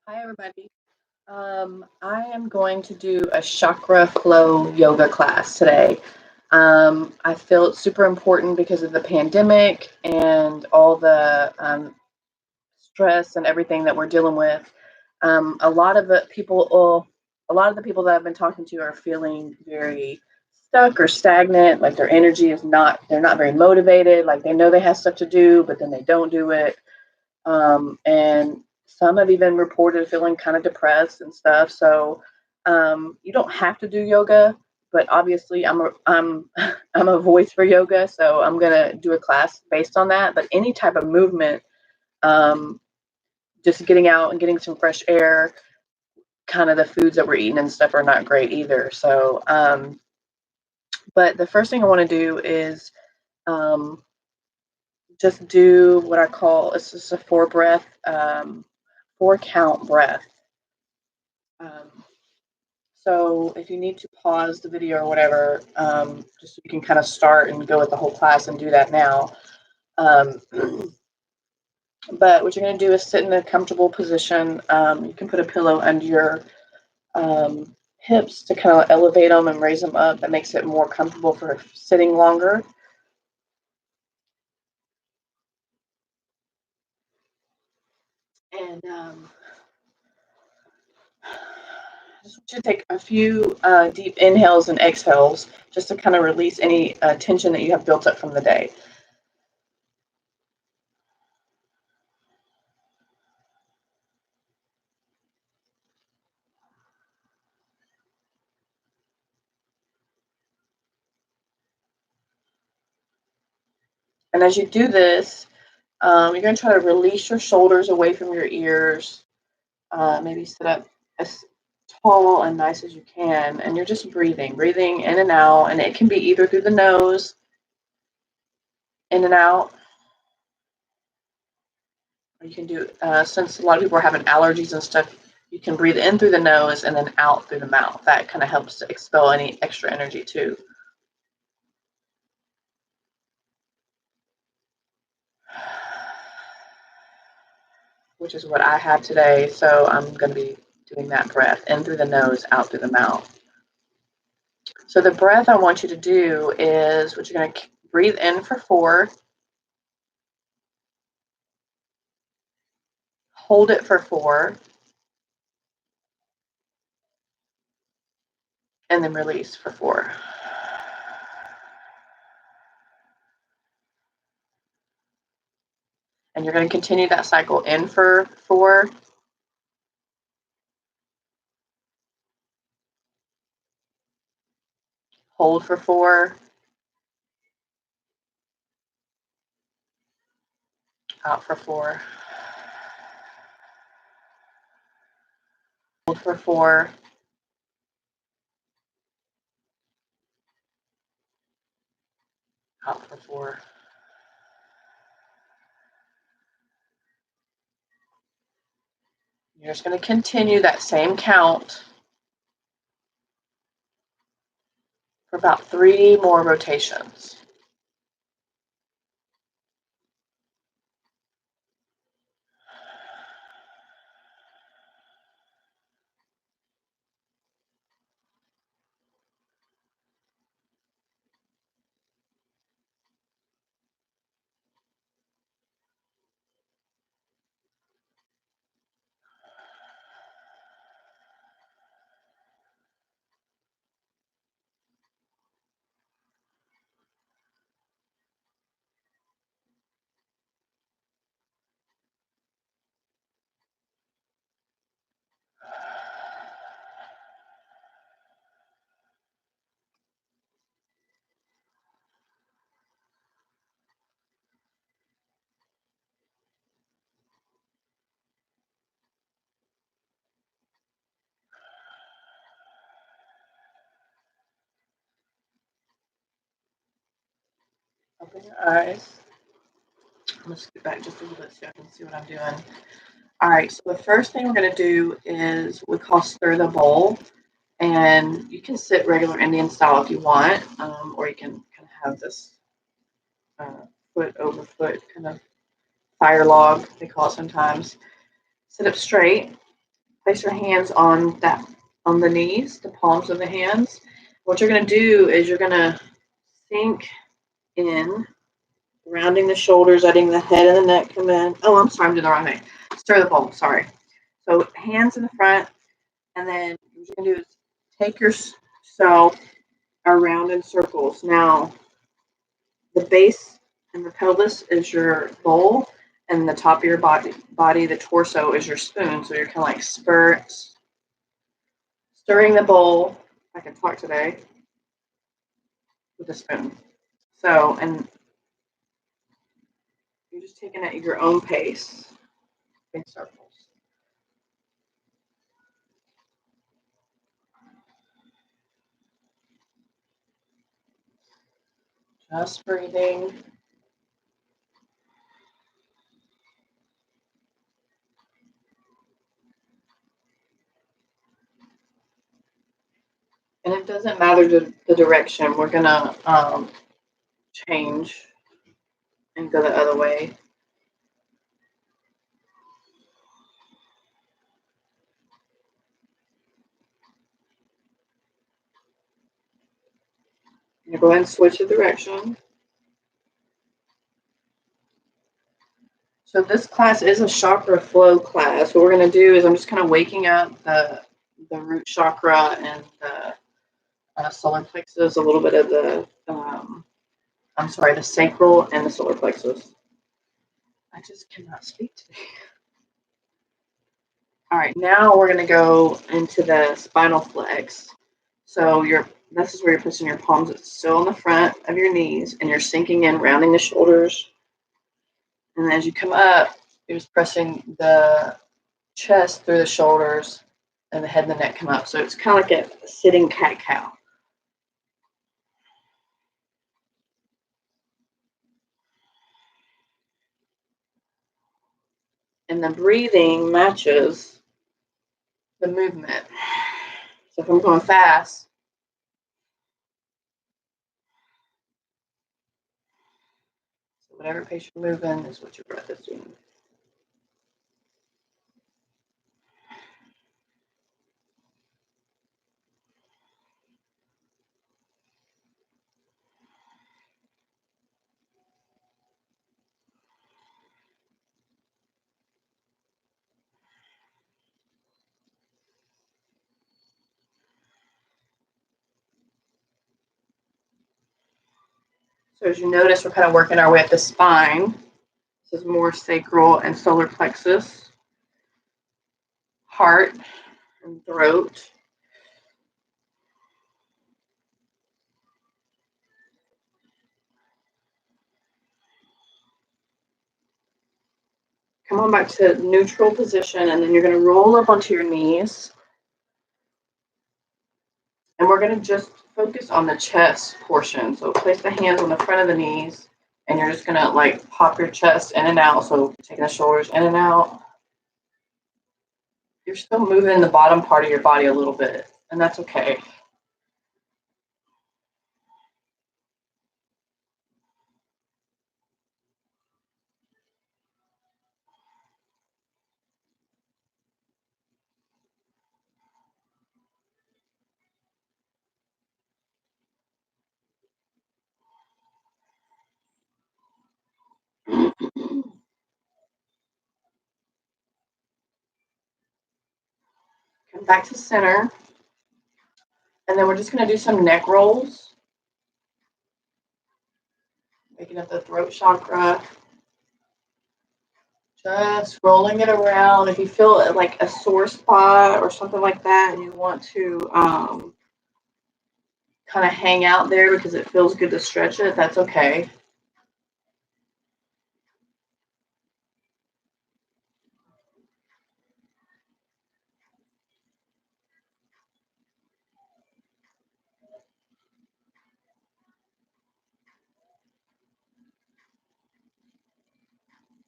Hi, everybody. I am going to do a Chakra Flow Yoga class today. I feel it's super important because of the pandemic and all the stress and everything that we're dealing with. A lot of the people that I've been talking to are feeling very stuck or stagnant. Like their energy is not, they're not very motivated. Like they know they have stuff to do, but then they don't do it. And some have even reported feeling kind of depressed and stuff. So you don't have to do yoga, but obviously I'm I'm a voice for yoga, so I'm gonna do a class based on that. But any type of movement, um, just getting out and getting some fresh air, kind of the foods that we're eating and stuff are not great either. So, but the first thing I want to do is um, just do what I call it's just a 4 breath, 4 count breath. Um, so if you need to pause the video or whatever, just so you can kind of start and go with the whole class and do that now. Um, but what you're going to do is sit in a comfortable position. You can put a pillow under your hips to kind of elevate them and raise them up. That makes it more comfortable for sitting longer. And just want you to take a few deep inhales and exhales just to kind of release any tension that you have built up from the day. And as you do this, you're going to try to release your shoulders away from your ears. Maybe sit up as tall and nice as you can. And you're just breathing in and out. And it can be either through the nose, in and out. Or you can do, since a lot of people are having allergies and stuff, you can breathe in through the nose and then out through the mouth. That kind of helps to expel any extra energy too. Which is what I have today. So I'm going to be doing that breath in through the nose, out through the mouth. So the breath I want you to do is what you're going to breathe in for 4, hold it for 4, and then release for 4. And you're going to continue that cycle in for 4, hold for 4, out for 4, hold for 4, out for 4. You're just going to continue that same count for about 3 more rotations. Open your eyes. I'm going to scoot back just a little bit so I can see what I'm doing. All right, so the first thing we're going to do is we call stir the bowl. And you can sit regular Indian style if you want, or you can kind of have this foot over foot kind of fire log, they call it sometimes. Sit up straight. Place your hands on the knees, the palms of the hands. What you're going to do is you're going to sink in, rounding the shoulders, letting the head and the neck come in. Oh, I'm sorry, I'm doing the wrong thing. Stir the bowl, sorry. So hands in the front, and then what you're going to do is take yourself around in circles. Now, the base and the pelvis is your bowl, and the top of your body, the torso is your spoon. So you're kind of like stirring the bowl. I can talk today with a spoon. So, and you're just taking it at your own pace in circles. Just breathing. And it doesn't matter the direction. We're going to change and go the other way. You go ahead and switch the direction. So this class is a chakra flow class. What we're going to do is I'm just kind of waking up the root chakra and the solar plexus, a little bit of the, the sacral and the solar plexus. I just cannot speak today. All right, now we're going to go into the spinal flex. So this is where you're placing your palms. It's still on the front of your knees, and you're sinking in, rounding the shoulders. And as you come up, you're just pressing the chest through the shoulders, and the head and the neck come up. So it's kind of like a sitting cat-cow. And the breathing matches the movement. So if I'm going fast, so whatever pace you're moving is what your breath is doing. So as you notice, we're kind of working our way up the spine. This is more sacral and solar plexus, heart and throat. Come on back to neutral position, and then you're going to roll up onto your knees. And we're going to just focus on the chest portion. So place the hands on the front of the knees, and you're just going to like pop your chest in and out. So taking the shoulders in and out. You're still moving the bottom part of your body a little bit, and that's okay. Come back to center. And then we're just going to do some neck rolls. Waking up the throat chakra. Just rolling it around. If you feel like a sore spot or something like that, and you want to kind of hang out there because it feels good to stretch it, that's okay.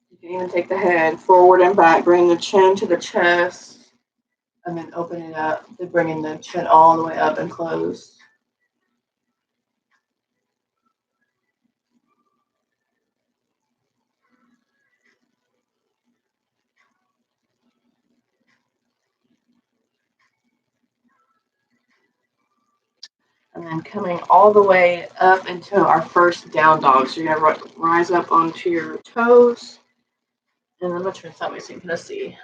You can even take the head forward and back, bring the chin to the chest, and then open it up, bringing the chin all the way up and close. then coming all the way up into our first down dog. So you're going to rise up onto your toes. And I'm going to turn this that way so you can see.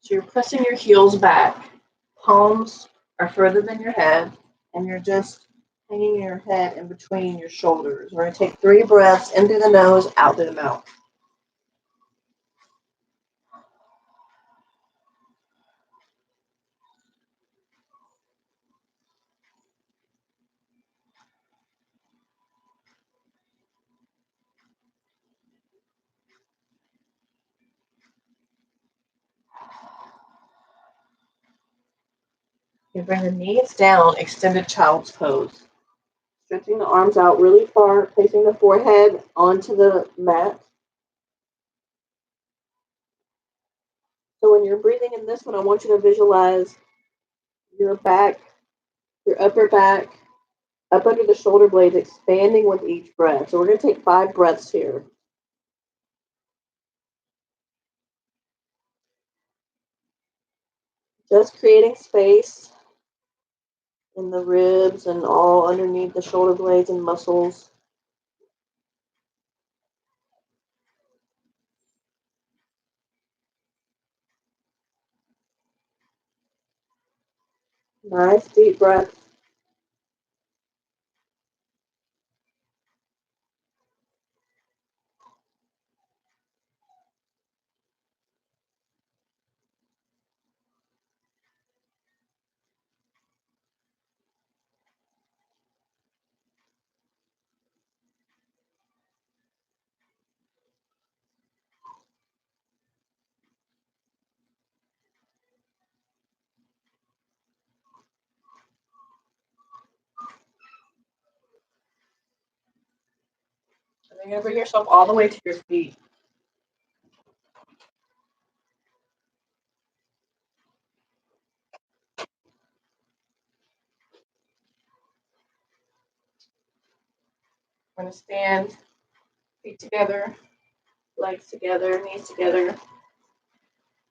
So you're pressing your heels back. Palms are further than your head. And you're just hanging your head in between your shoulders. We're going to take 3 breaths in through the nose, out through the mouth. You bring the knees down, extended child's pose. Stretching the arms out really far, placing the forehead onto the mat. So when you're breathing in this one, I want you to visualize your back, your upper back, up under the shoulder blades, expanding with each breath. So we're going to take 5 breaths here. Just creating space in the ribs and all underneath the shoulder blades and muscles. Nice deep breath. And then you're going to bring yourself all the way to your feet. We're going to stand, feet together, legs together, knees together.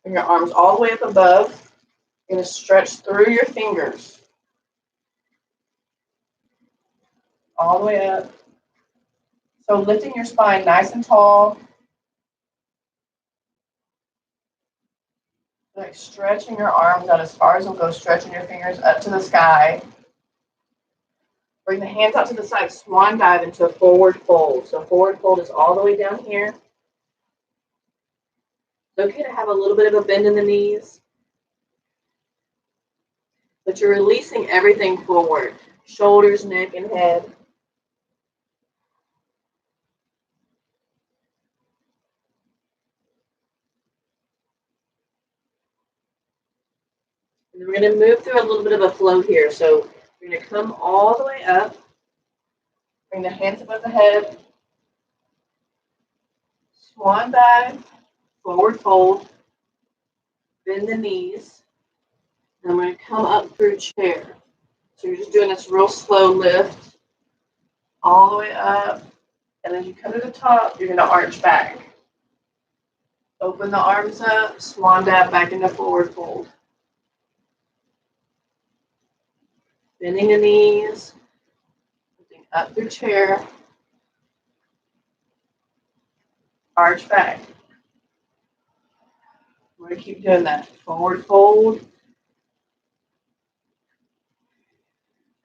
Bring your arms all the way up above. You're going to stretch through your fingers. All the way up. So lifting your spine nice and tall. Like stretching your arms out as far as they'll go, stretching your fingers up to the sky. Bring the hands out to the side, swan dive into a forward fold. So forward fold is all the way down here. It's okay to have a little bit of a bend in the knees, but you're releasing everything forward. Shoulders, neck, and head. And we're going to move through a little bit of a flow here. So you're going to come all the way up. Bring the hands above the head. Swan dive, forward fold. Bend the knees. And I'm going to come up through chair. So you're just doing this real slow lift all the way up. And as you come to the top, you're going to arch back. Open the arms up, swan dive back into forward fold. Bending the knees, lifting up through chair, arch back. We're going to keep doing that. Forward fold,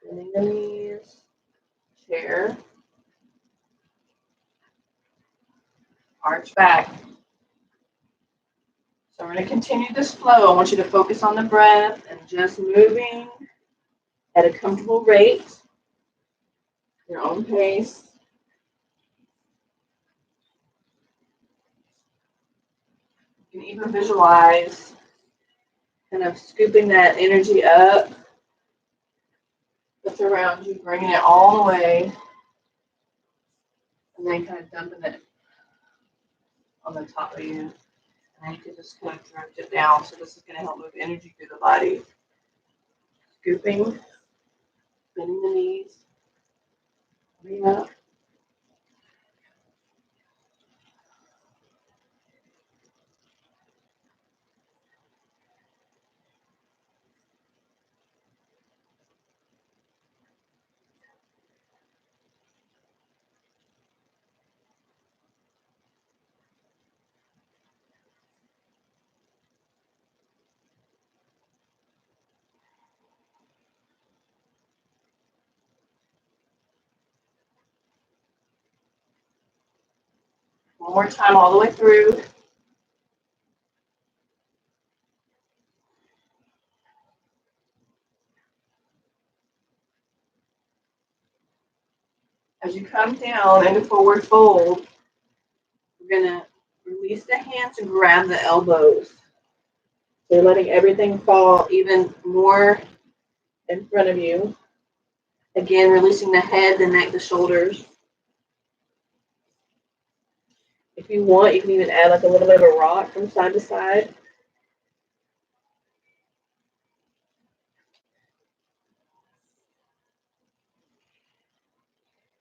bending the knees, chair, arch back. So we're going to continue this flow. I want you to focus on the breath and just moving at a comfortable rate, your own pace. You can even visualize kind of scooping that energy up that's around you, bringing it all the way, and then kind of dumping it on the top of you. And then you can just kind of drift it down. So this is going to help move energy through the body. Scooping, bending the knees, coming up. One more time all the way through. As you come down into forward fold, we're going to release the hands and grab the elbows. So you're letting everything fall even more in front of you. Again, releasing the head, the neck, the shoulders. If you want, you can even add like a little bit of a rock from side to side.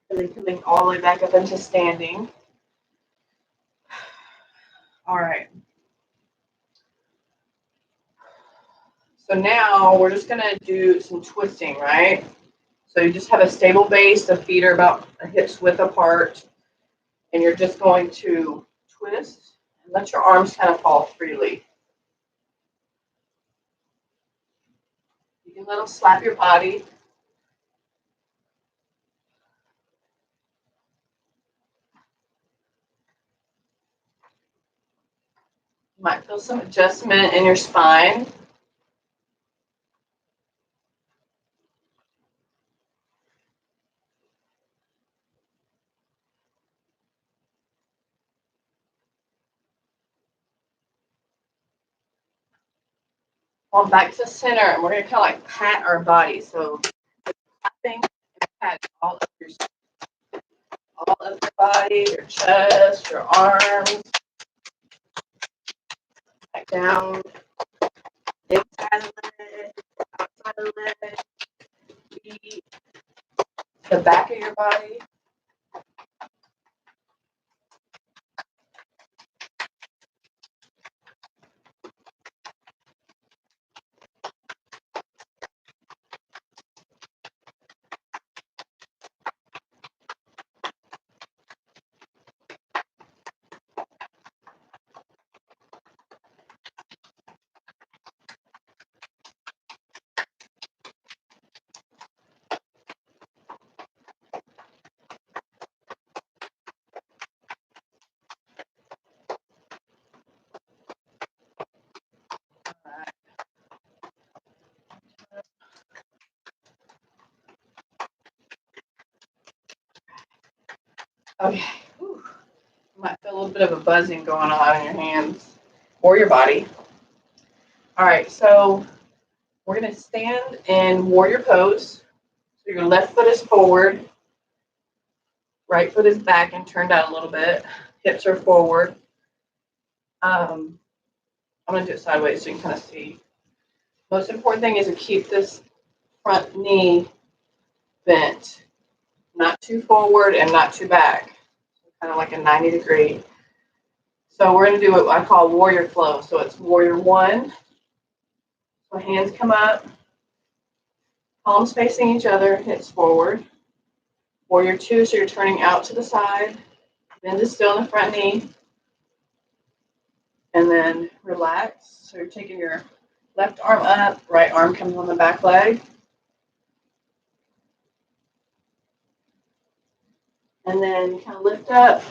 And then coming all the way back up into standing. All right. So now we're just going to do some twisting, right? So you just have a stable base. The feet are about a hip's width apart. And you're just going to twist and let your arms kind of fall freely. You can let them slap your body. You might feel some adjustment in your spine. On back to center, and we're going to kind of like pat our body. So tapping and patting all of your body, your chest, your arms, back down, inside the leg, outside the leg, feet, the back of your body. Okay. Whew. You might feel a little bit of a buzzing going on in your hands or your body. All right, so we're going to stand in warrior pose. So your left foot is forward, right foot is back and turned out a little bit. Hips are forward. I'm going to do it sideways so you can kind of see. Most important thing is to keep this front knee bent, not too forward and not too back, kind of like a 90 degree. So we're going to do what I call warrior flow. So it's warrior one. So hands come up, palms facing each other, hips forward. Warrior two, so you're turning out to the side. Bend is still in the front knee. And then relax. So you're taking your left arm up, right arm comes on the back leg. And then kind of lift up.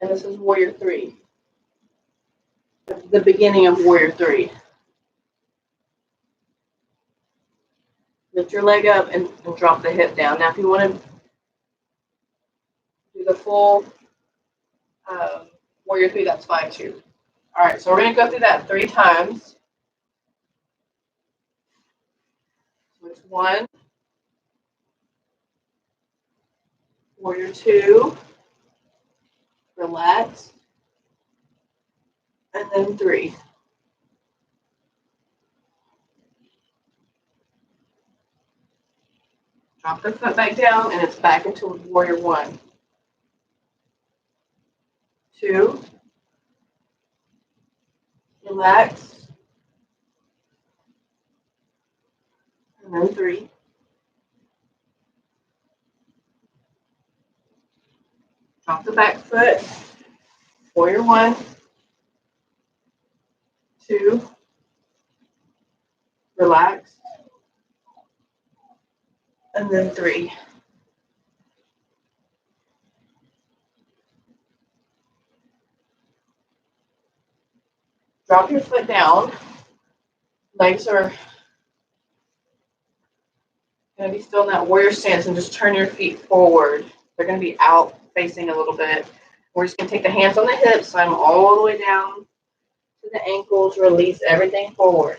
And this is warrior three. The beginning of warrior three. Lift your leg up and drop the hip down. Now, if you want to do the full warrior three, that's fine too. All right, so we're going to go through that 3 times. So it's 1, warrior 2, relax, and then 3. Drop the foot back down, and it's back into warrior 1. 2, relax, and then 3. Drop the back foot, warrior 1, 2, relax, and then 3. Drop your foot down. Legs are going to be still in that warrior stance, and just turn your feet forward. They're going to be out facing a little bit. We're just going to take the hands on the hips, slide them all the way down to the ankles, release everything forward.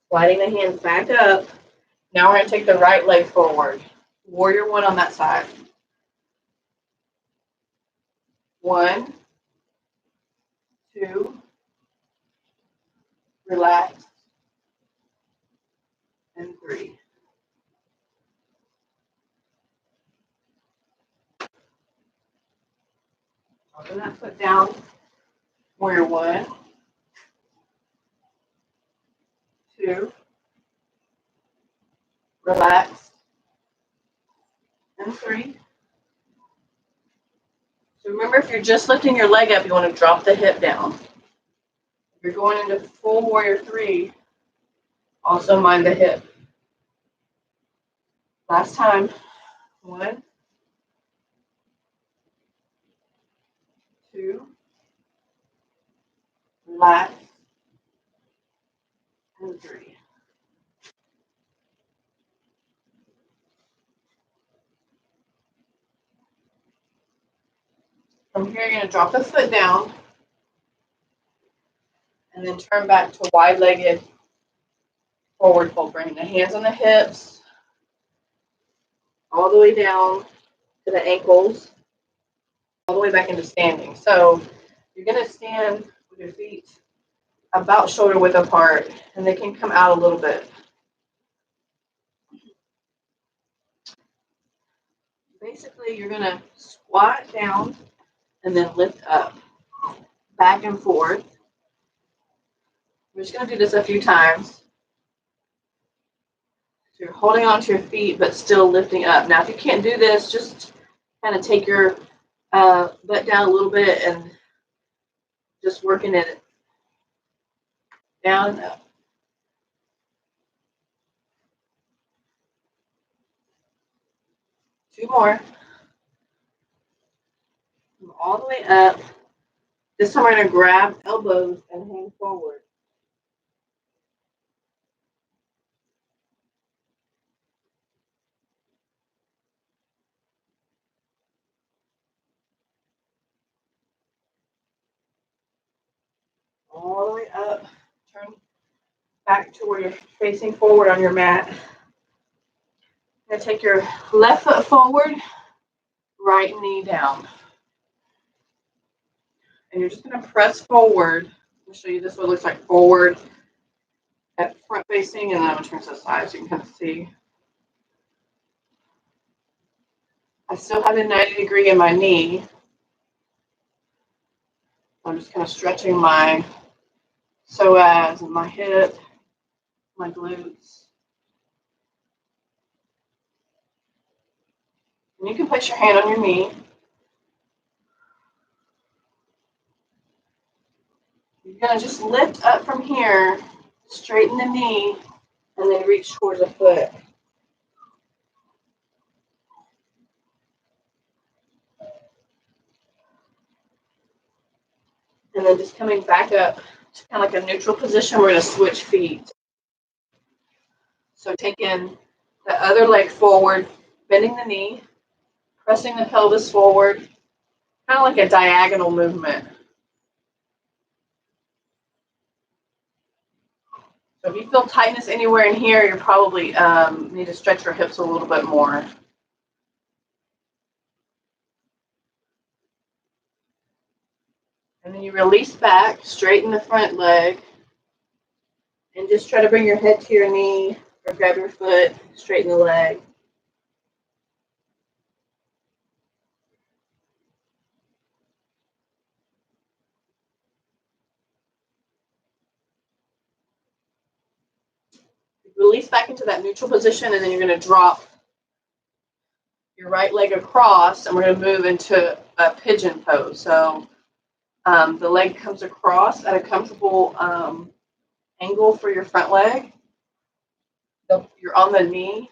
Sliding the hands back up. Now we're going to take the right leg forward. Warrior one on that side. 1, 2, relax, and 3. Open that foot down. Warrior 1, 2, relax, and 3. So remember, if you're just lifting your leg up, you want to drop the hip down. If you're going into full warrior 3, also mind the hip. Last time. 1, 2, relax, and 3. From here, you're going to drop the foot down and then turn back to wide-legged forward fold. Bring the hands on the hips, all the way down to the ankles, all the way back into standing. So you're going to stand with your feet about shoulder width apart, and they can come out a little bit. Basically, you're going to squat down and then lift up, back and forth. We're just going to do this a few times. So you're holding onto your feet, but still lifting up. Now, if you can't do this, just kind of take your butt down a little bit and just working it down and up. 2 more. Come all the way up. This time we're going to grab elbows and hang forward. All the way up. Turn back to where you're facing forward on your mat. You're going to take your left foot forward, right knee down. And you're just going to press forward. I'll show you this what it looks like forward at front facing, and then I'm going to turn to the side so you can kind of see. I still have a 90-degree in my knee. I'm just kind of stretching my psoas and my hip, my glutes. And you can place your hand on your knee. You're going to just lift up from here, straighten the knee, and then reach towards the foot. And then just coming back up to kind of like a neutral position, we're going to switch feet. So taking the other leg forward, bending the knee, pressing the pelvis forward, kind of like a diagonal movement. So if you feel tightness anywhere in here, you probably need to stretch your hips a little bit more. And then you release back, straighten the front leg, and just try to bring your head to your knee or grab your foot, straighten the leg. Release back into that neutral position, and then you're going to drop your right leg across, and we're going to move into a pigeon pose. So the leg comes across at a comfortable angle for your front leg. You're on the knee,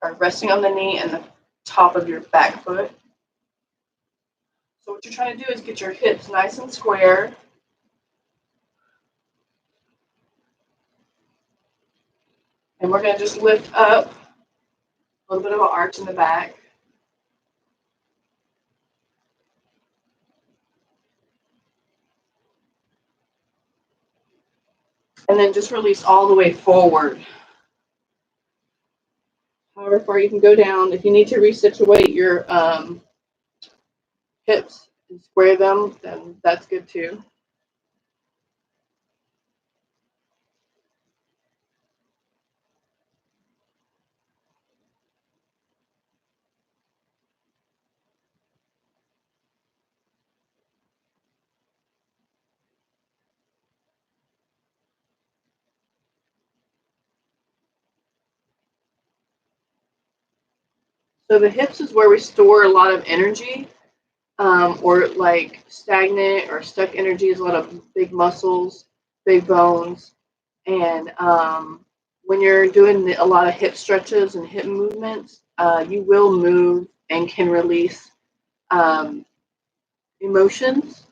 or resting on the knee and the top of your back foot. So what you're trying to do is get your hips nice and square. And we're going to just lift up, a little bit of an arch in the back. And then just release all the way forward. However far you can go down. If you need to resituate your hips and square them, then that's good too. So the hips is where we store a lot of energy, or like stagnant or stuck energy is a lot of big muscles, big bones. And when you're doing a lot of hip stretches and hip movements, you will move and can release emotions.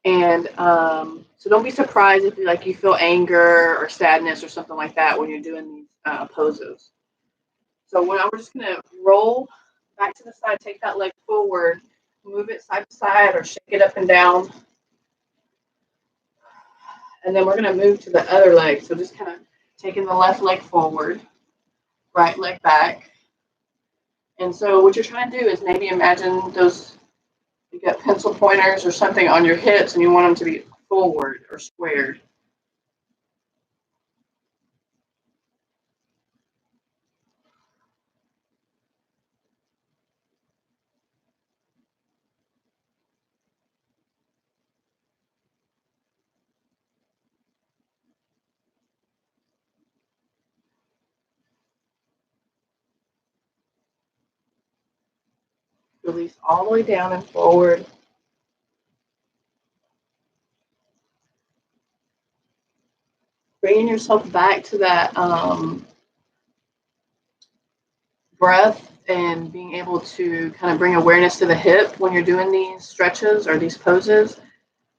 And so don't be surprised if you feel anger or sadness or something like that when you're doing these poses. So when I'm just going to roll back to the side, take that leg forward, move it side to side or shake it up and down. And then we're going to move to the other leg. So just kind of taking the left leg forward, right leg back. And so what you're trying to do is maybe imagine you got pencil pointers or something on your hips and you want them to be forward or squared. Release all the way down and forward. Bringing yourself back to that breath and being able to kind of bring awareness to the hip when you're doing these stretches or these poses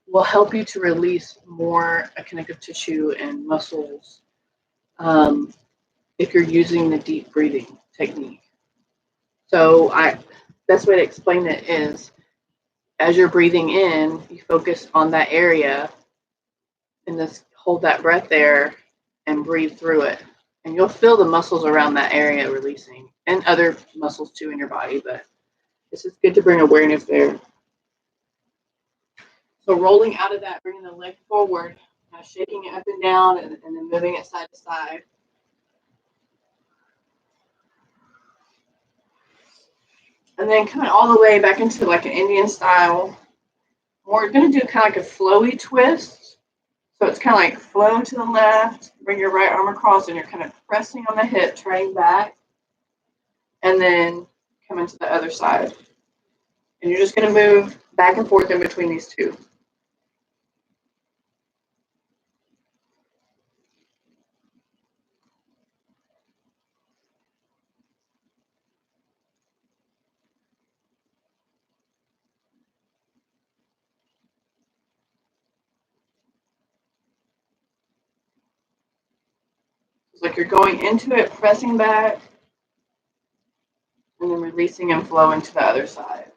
will help you to release more connective tissue and muscles if you're using the deep breathing technique. So best way to explain it is as you're breathing in, you focus on that area and just hold that breath there and breathe through it. And you'll feel the muscles around that area releasing and other muscles too in your body, but this is good to bring awareness there. So rolling out of that, bringing the leg forward, shaking it up and down and then moving it side to side. And then coming all the way back into like an Indian style. We're going to do kind of like a flowy twist. So it's kind of like flow to the left, bring your right arm across, and you're kind of pressing on the hip, turning back, and then come into the other side. And you're just going to move back and forth in between these two. It's like you're going into it, pressing back, and then releasing and flowing to the other side.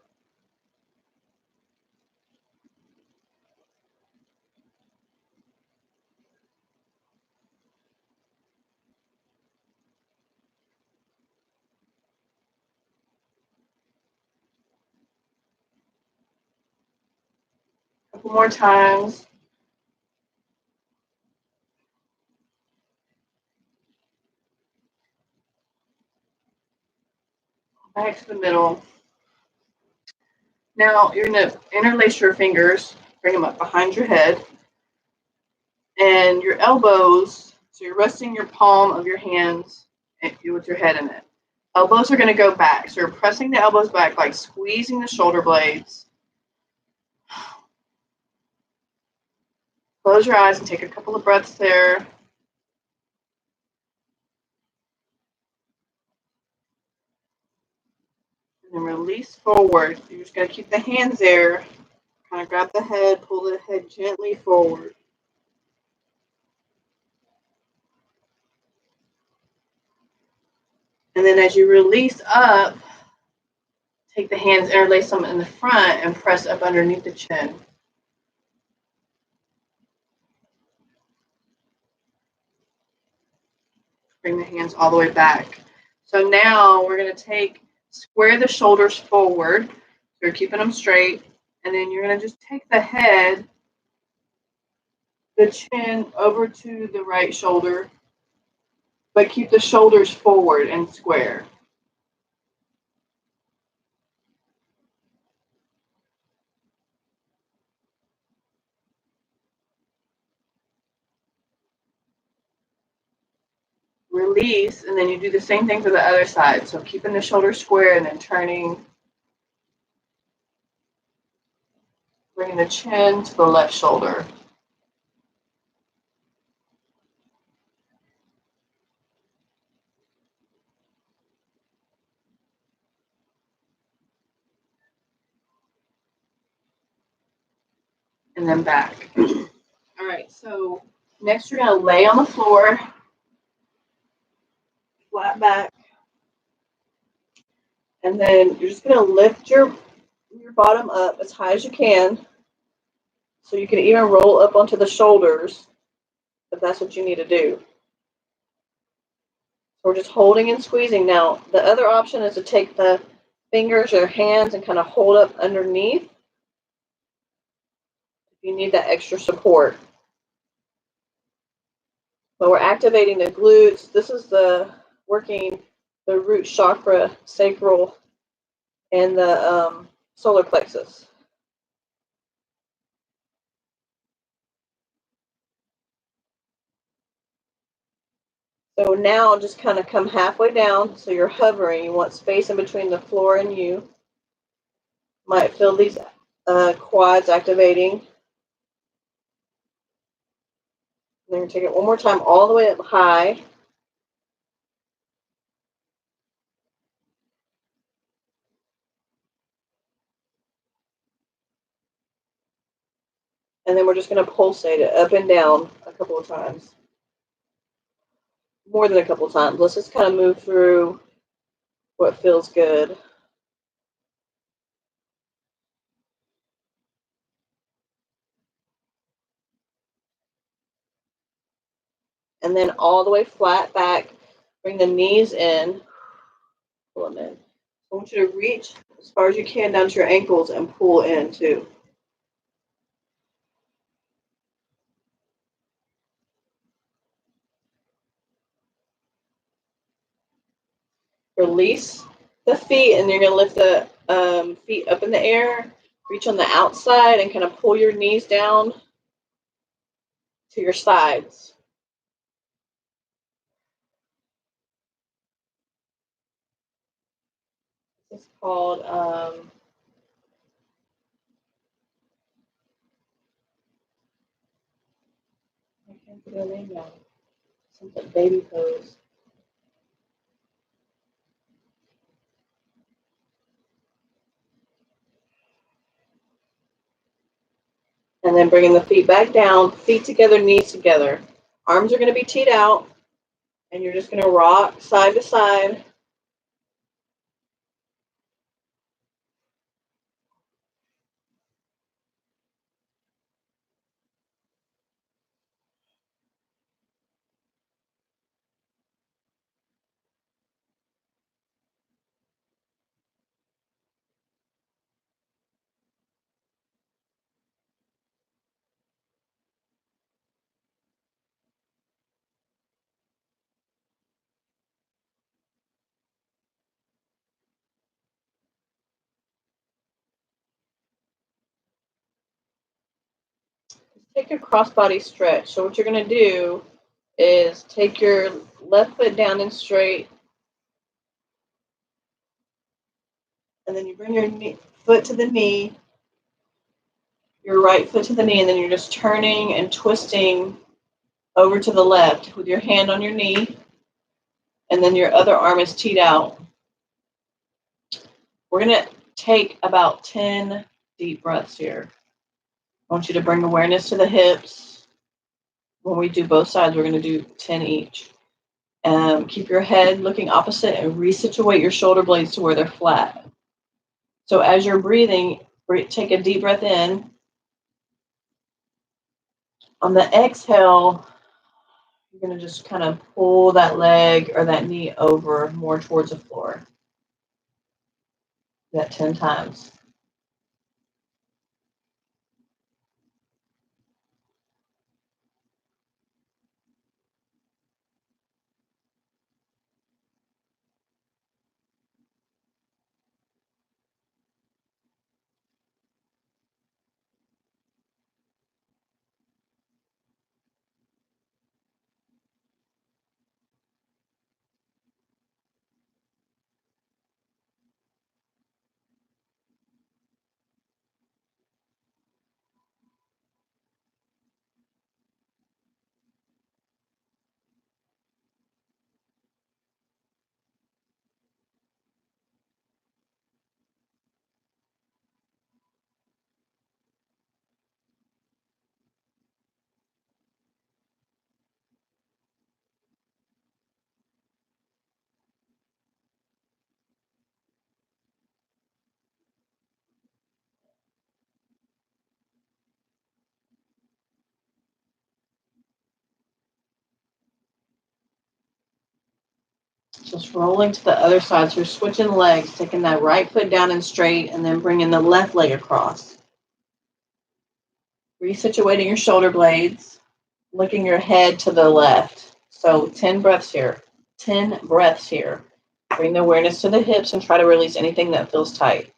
A couple more times. Back to the middle. Now you're going to interlace your fingers, bring them up behind your head, and your elbows, so you're resting your palm of your hands with your head in it. Elbows are going to go back, so you're pressing the elbows back, like squeezing the shoulder blades. Close your eyes and take a couple of breaths there. And then release forward. You're just going to keep the hands there. Kind of grab the head, pull the head gently forward. And then as you release up, take the hands, interlace them in the front, and press up underneath the chin. Bring the hands all the way back. So now we're going to square the shoulders forward. So you're keeping them straight. And then you're going to just take the head, the chin over to the right shoulder, but keep the shoulders forward and square. Release, and then you do the same thing for the other side. So keeping the shoulders square and then turning, bringing the chin to the left shoulder. And then back. All right, so next you're going to lay on the floor, flat back. And then you're just going to lift your bottom up as high as you can. So you can even roll up onto the shoulders if that's what you need to do. So we're just holding and squeezing. Now, the other option is to take the fingers or hands and kind of hold up underneath if you need that extra support. But we're activating the glutes. This is working the root chakra, sacral, and the solar plexus. So now just kind of come halfway down. So you're hovering. You want space in between the floor and you. Might feel these quads activating. And then take it one more time all the way up high. And then we're just going to pulsate it up and down a couple of times. More than a couple of times. Let's just kind of move through what feels good. And then all the way flat back. Bring the knees in. Pull them in. I want you to reach as far as you can down to your ankles and pull in too. Release the feet, and you're going to lift the feet up in the air. Reach on the outside and kind of pull your knees down to your sides. It's called I can't think of the name now. Something baby pose. And then bringing the feet back down, feet together, knees together. Arms are going to be teed out, and you're just going to rock side to side. Take a crossbody stretch. So what you're going to do is take your left foot down and straight, and then you bring your foot to the knee, your right foot to the knee, and then you're just turning and twisting over to the left with your hand on your knee, and then your other arm is teed out. We're going to take about 10 deep breaths here. I want you to bring awareness to the hips. When we do both sides, we're going to do 10 each. Keep your head looking opposite and resituate your shoulder blades to where they're flat. So as you're breathing, take a deep breath in. On the exhale, you're going to just kind of pull that leg or that knee over more towards the floor. Do that 10 times. Just rolling to the other side. So you're switching legs, taking that right foot down and straight, and then bringing the left leg across. Resituating your shoulder blades, looking your head to the left. So 10 breaths here. 10 breaths here. Bring the awareness to the hips and try to release anything that feels tight.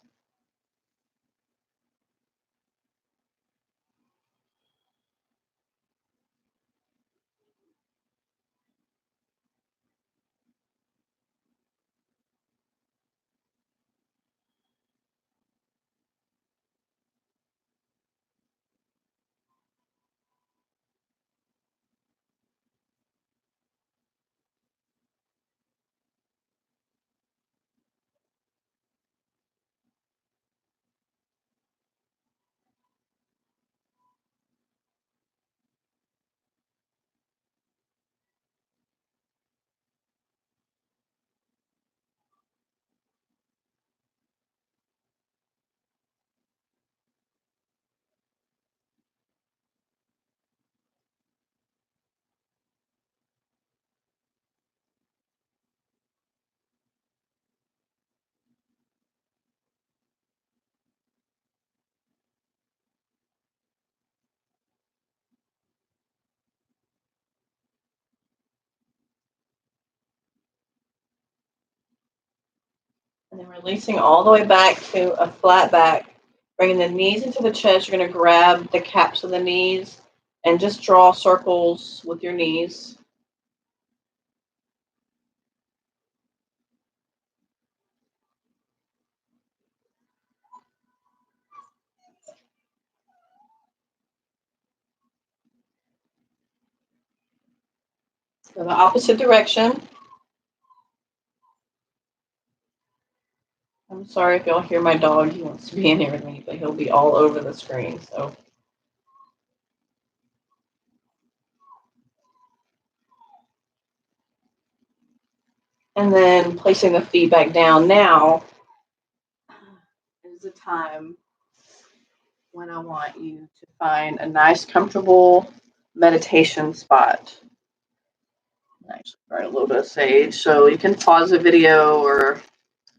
And then releasing all the way back to a flat back. Bringing the knees into the chest. You're going to grab the caps of the knees and just draw circles with your knees. Go the opposite direction. I'm sorry if y'all hear my dog. He wants to be in here with me, but he'll be all over the screen. So. And then placing the feet back down. Now is the time when I want you to find a nice, comfortable meditation spot. Actually, burn a little bit of sage. So you can pause the video, or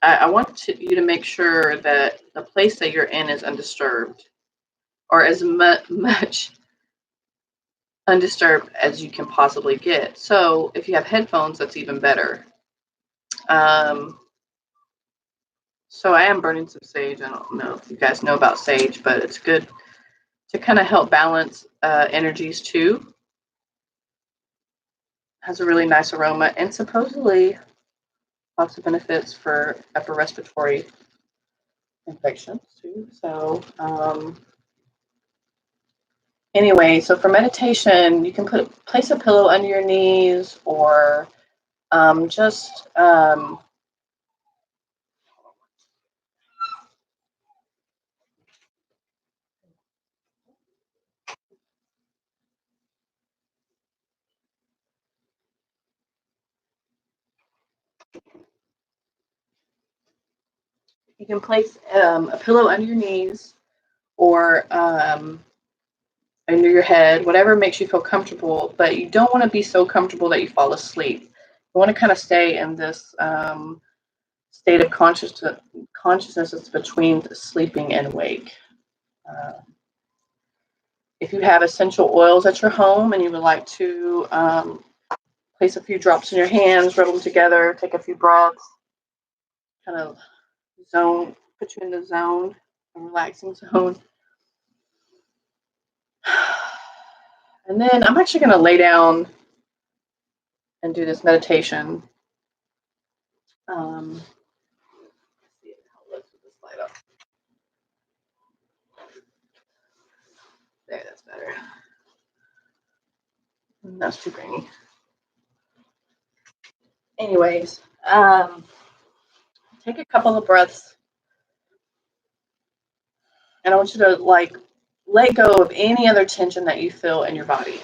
I want you to make sure that the place that you're in is undisturbed, or as much undisturbed as you can possibly get. So if you have headphones, that's even better. So I am burning some sage. I don't know if you guys know about sage, but it's good to kind of help balance energies too. Has a really nice aroma and supposedly lots of benefits for upper respiratory infections too. So Anyway, so for meditation, you can place a pillow under your knees, or just you can place a pillow under your knees, or under your head, whatever makes you feel comfortable. But you don't want to be so comfortable that you fall asleep. You want to kind of stay in this state of consciousness that's between sleeping and wake. Uh, if you have essential oils at your home and you would like to place a few drops in your hands, rub them together, take a few breaths, kind of put you in the zone, a relaxing zone. And then I'm actually going to lay down and do this meditation. Let's see how let's put this light up. There, that's better. That's too grainy. Anyways, take a couple of breaths, and I want you to let go of any other tension that you feel in your body.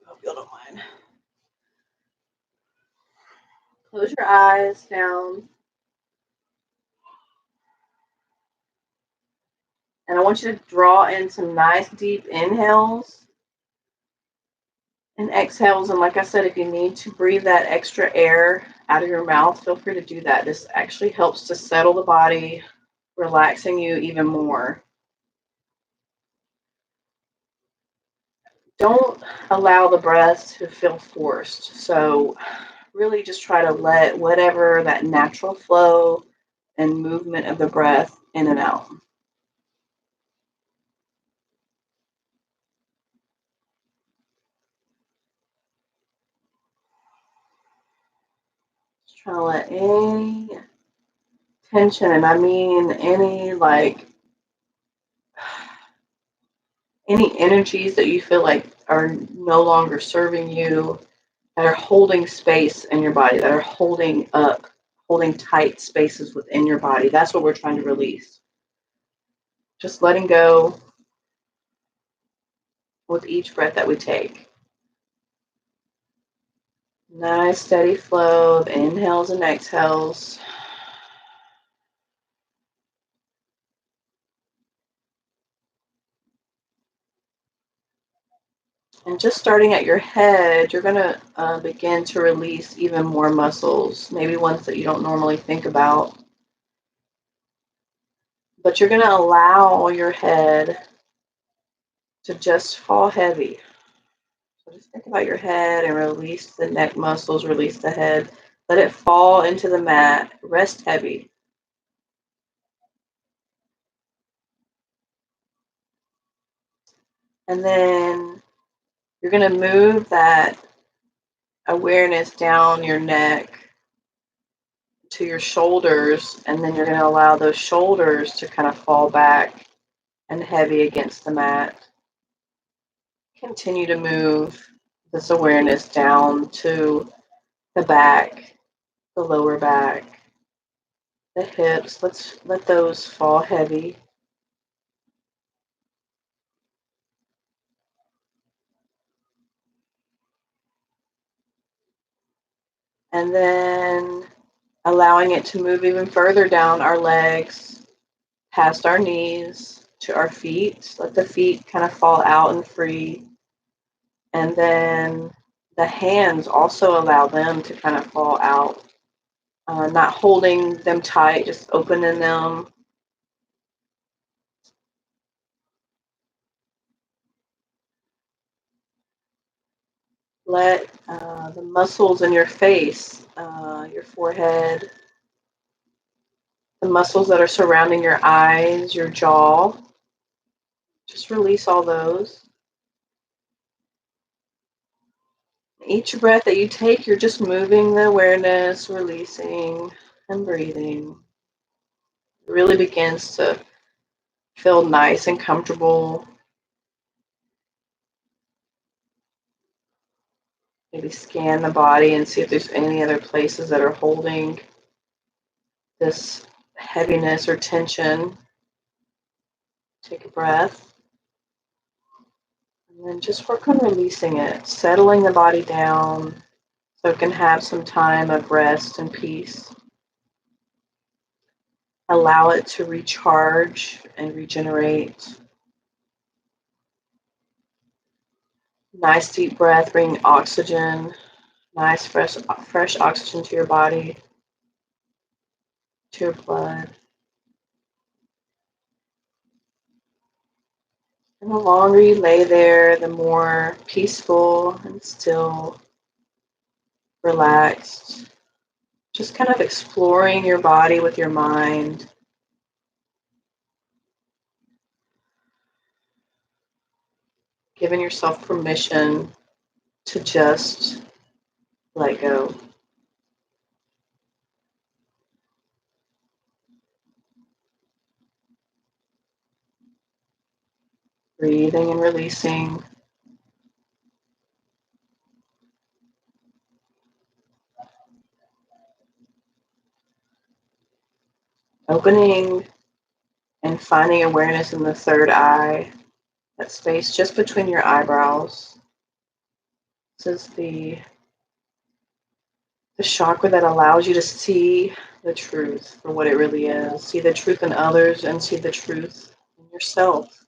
Hope you don't mind. Close your eyes down, and I want you to draw in some nice deep inhales and exhales. And like I said, if you need to breathe that extra air out of your mouth, feel free to do that. This actually helps to settle the body, relaxing you even more. Don't allow the breath to feel forced. So really just try to let whatever that natural flow and movement of the breath in and out. Just try to let any tension, and I mean any energies that you feel like are no longer serving you, that are holding space in your body, that are holding tight spaces within your body. That's what we're trying to release. Just letting go with each breath that we take. Nice steady flow of inhales and exhales. And just starting at your head, you're going to begin to release even more muscles, maybe ones that you don't normally think about. But you're going to allow your head to just fall heavy. So just think about your head and release the neck muscles, release the head. Let it fall into the mat. Rest heavy. And then you're going to move that awareness down your neck to your shoulders, and then you're going to allow those shoulders to kind of fall back and heavy against the mat. Continue to move this awareness down to the back, the lower back, the hips. Let those fall heavy. And then allowing it to move even further down our legs, past our knees, to our feet. Let the feet kind of fall out and free. And then the hands, also allow them to kind of fall out. Not holding them tight, just opening them. Let the muscles in your face, your forehead, the muscles that are surrounding your eyes, your jaw, just release all those. Each breath that you take, you're just moving the awareness, releasing. and breathing. It really begins to feel nice and comfortable. Maybe scan the body and see if there's any other places that are holding this heaviness or tension. Take a breath. And then just work on releasing it, settling the body down so it can have some time of rest and peace. Allow it to recharge and regenerate. Nice deep breath, bringing oxygen, nice fresh oxygen to your body, to your blood. And the longer you lay there, the more peaceful and still, relaxed. Just kind of exploring your body with your mind. Giving yourself permission to just let go. Breathing and releasing. Opening and finding awareness in the third eye, that space just between your eyebrows. This is the chakra that allows you to see the truth for what it really is. See the truth in others and see the truth in yourself.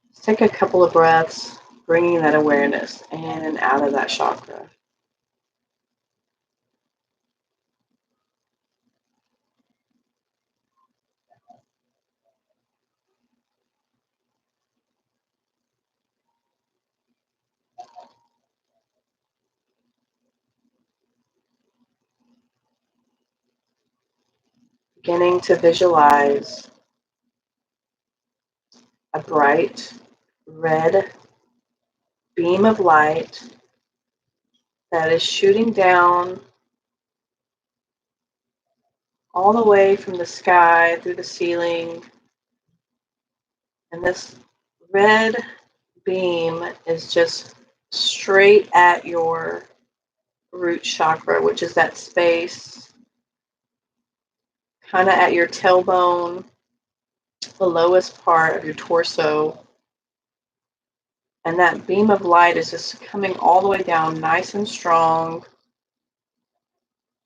Let's take a couple of breaths, bringing that awareness in and out of that chakra. Beginning to visualize a bright red beam of light that is shooting down all the way from the sky through the ceiling. And this red beam is just straight at your root chakra, which is that space kind of at your tailbone, the lowest part of your torso. And that beam of light is just coming all the way down nice and strong.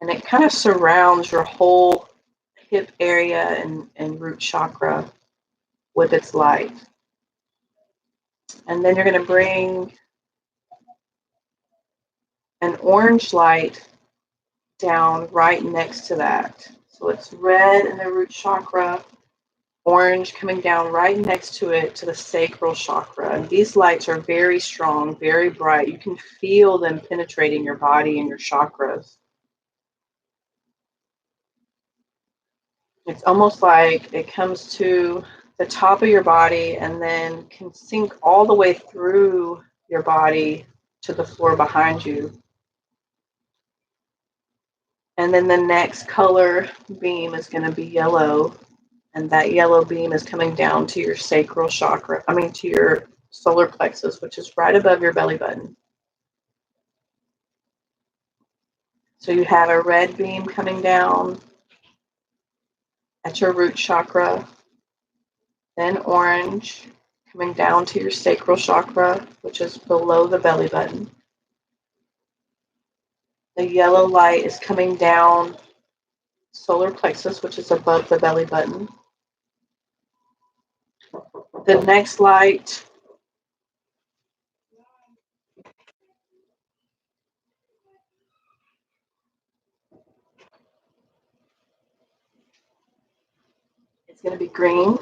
And it kind of surrounds your whole hip area and root chakra with its light. And then you're going to bring an orange light down right next to that. So it's red in the root chakra, orange coming down right next to it to the sacral chakra. And these lights are very strong, very bright. You can feel them penetrating your body and your chakras. It's almost like it comes to the top of your body and then can sink all the way through your body to the floor behind you. And then the next color beam is going to be yellow. And that yellow beam is coming down to your sacral chakra, to your solar plexus, which is right above your belly button. So you have a red beam coming down at your root chakra, then orange coming down to your sacral chakra, which is below the belly button. The yellow light is coming down solar plexus, which is above the belly button. The next light is going to be green,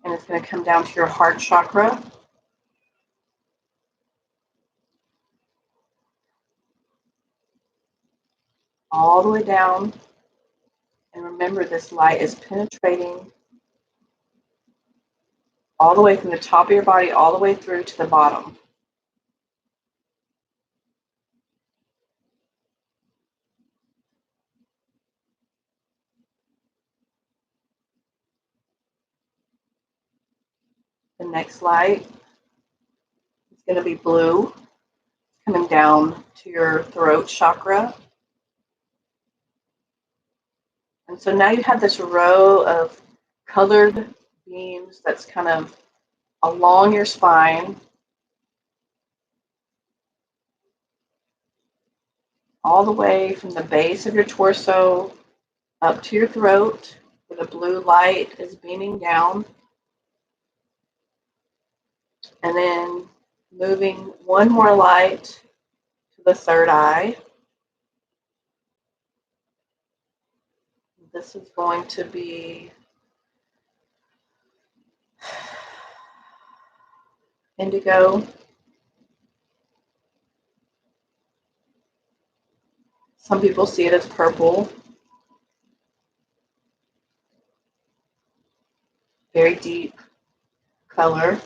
and it's going to come down to your heart chakra. All the way down. And remember, this light is penetrating all the way from the top of your body all the way through to the bottom. The next light is going to be blue, coming down to your throat chakra. And so now you have this row of colored beams that's kind of along your spine, all the way from the base of your torso up to your throat, where the blue light is beaming down. And then moving one more light to the third eye. This is going to be indigo. Some people see it as purple. Very deep color.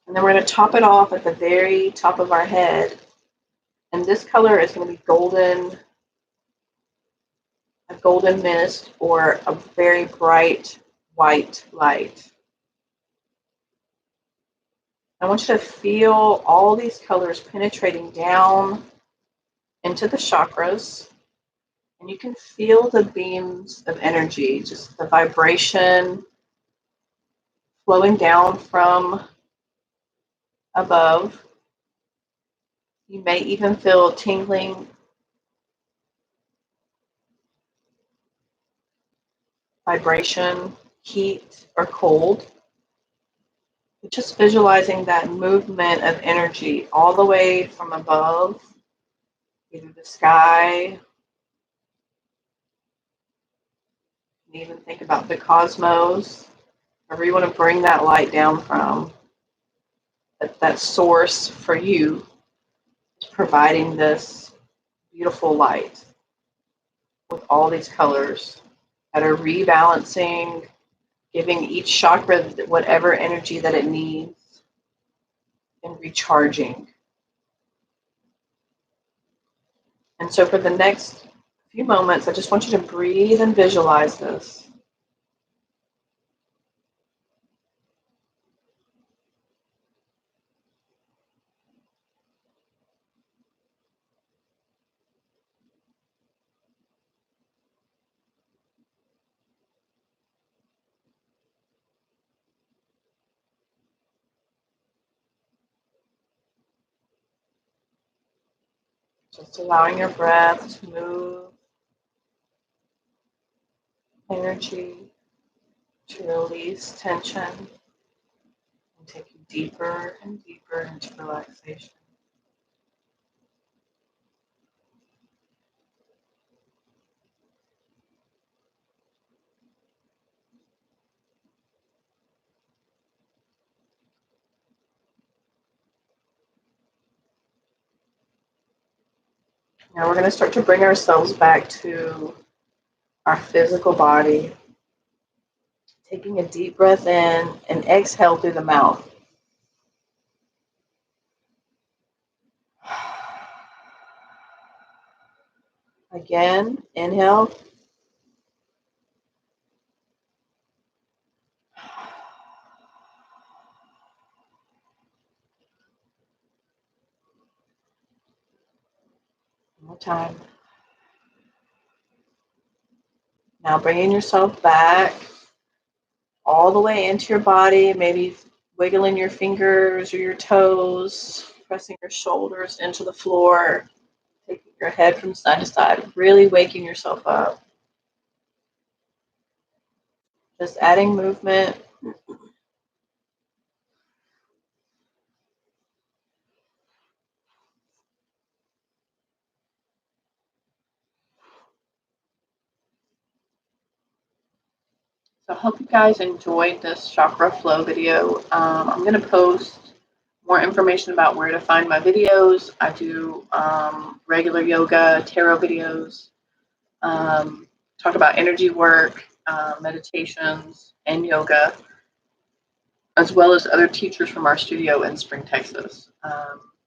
And then we're going to top it off at the very top of our head. And this color is going to be golden, a golden mist, or a very bright white light. I want you to feel all these colors penetrating down into the chakras. And you can feel the beams of energy, just the vibration flowing down from above. You may even feel tingling vibration, heat, or cold. Just visualizing that movement of energy all the way from above, either the sky. You can even think about the cosmos, wherever you want to bring that light down from. That source for you is providing this beautiful light with all these colors that are rebalancing, giving each chakra whatever energy that it needs, and recharging. And so for the next few moments, I just want you to breathe and visualize this. Just allowing your breath to move energy, to release tension, and take you deeper and deeper into relaxation. Now we're going to start to bring ourselves back to our physical body, taking a deep breath in and exhale through the mouth. Again, inhale. One more time. Now bringing yourself back all the way into your body, maybe wiggling your fingers or your toes, pressing your shoulders into the floor, taking your head from side to side, really waking yourself up. Just adding movement. So I hope you guys enjoyed this chakra flow video. I'm going to post more information about where to find my videos. I do regular yoga, tarot videos, talk about energy work, meditations, and yoga, as well as other teachers from our studio in Spring, Texas.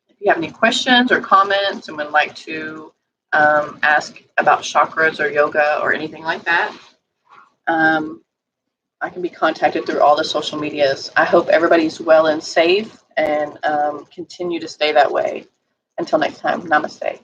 If you have any questions or comments and would like to ask about chakras or yoga or anything like that, I can be contacted through all the social medias. I hope everybody's well and safe, and continue to stay that way. Until next time, namaste.